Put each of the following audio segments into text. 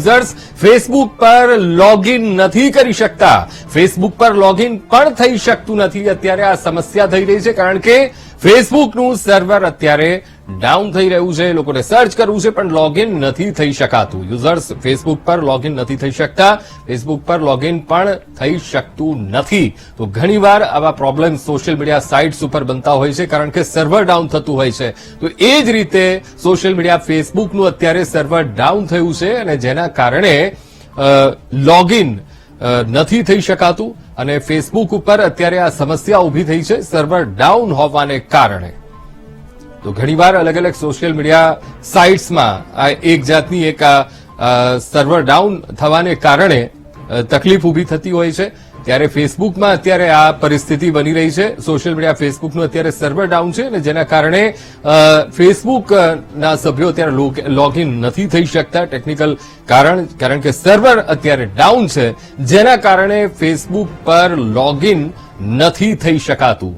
Users Facebook પર login નથી કરી શકતા, ફેસબુક પર લોગિન પણ થઈ શકતું નથી. અત્યારે આ સમસ્યા થઈ રહી છે કારણ કે ફેસબુકનું સર્વર અત્યારે ડાઉન થઈ રહ્યું છે. લોકોને સર્ચ કરવું છે પણ લોગિન નથી થઈ શકાતું. યુઝર્સ ફેસબુક પર લોગિન નથી થઈ શકતા, ફેસબુક પર લોગિન પણ થઈ શકતું નથી. તો ઘણીવાર આવા પ્રોબ્લેમ સોશિયલ મીડિયા સાઇટ્સ ઉપર બનતા હોય છે કારણ કે સર્વર ડાઉન થતું હોય છે. તો એ જ રીતે સોશિયલ મીડિયા ફેસબુકનું અત્યારે સર્વર ડાઉન થયું છે અને જેના કારણે લોગિન નથી થઈ શકાતું અને ફેસબુક ઉપર અત્યારે આ સમસ્યા ઉભી થઈ છે સર્વર ડાઉન હોવાને કારણે. તો ઘણીવાર અલગ અલગ સોશિયલ મીડિયા સાઇટ્સમાં આ એક જાતની એક સર્વર ડાઉન થવાને કારણે તકલીફ ઉભી થતી હોય છે. ત્યારે ફેસબુકમાં અત્યારે આ પરિસ્થિતિ બની રહી છે. સોશિયલ મીડિયા ફેસબુકનું અત્યારે સર્વર ડાઉન છે અને જેના કારણે ફેસબુકના સભ્યો અત્યારે લોગિન નથી થઈ શકતા. ટેકનિકલ કારણ કે સર્વર અત્યારે ડાઉન છે, જેના કારણે ફેસબુક પર લોગિન નથી થઈ શકાતું.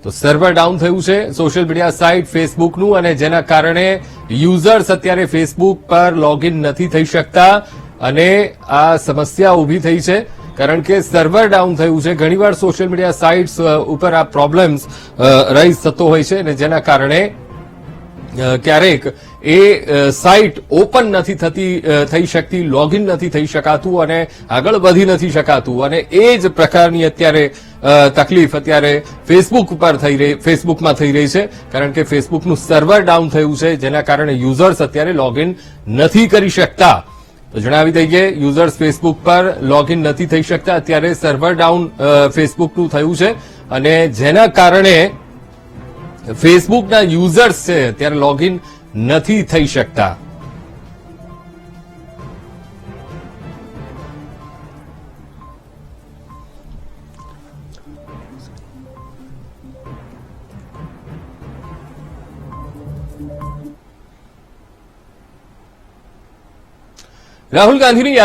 તો સર્વર ડાઉન થયું છે સોશિયલ મીડિયા સાઇટ ફેસબુકનું અને જેના કારણે યુઝર્સ અત્યારે ફેસબુક પર લોગિન નથી થઈ શકતા અને આ સમસ્યા ઉભી થઈ છે કારણ કે સર્વર ડાઉન થયું છે. ઘણીવાર સોશિયલ મીડિયા સાઇટ્સ ઉપર આ પ્રોબ્લેમ્સ રાઇઝ થતો હોય છે અને જેના કારણે ક્યારેક એ સાઇટ ઓપન નથી થઈ શકતી, લોગિન નથી થઈ શકાતું અને આગળ વધી નથી શકાતું. અને એ જ પ્રકારની અત્યારે તકલીફ અત્યારે ફેસબુકમાં થઈ રહી છે કારણ કે ફેસબુકનું સર્વર ડાઉન થયું છે જેના કારણે યુઝર્સ અત્યારે લોગિન નથી કરી શકતા. તો જણાવી દઈએ, યુઝર્સ ફેસબુક પર લોગિન નથી થઈ શકતા. અત્યારે સર્વર ડાઉન ફેસબુકનું થયું છે અને જેના કારણે ફેસબુકના યુઝર્સ છે ત્યારે લોગિન નથી થઈ શકતા. રાહુલ ગાંધીની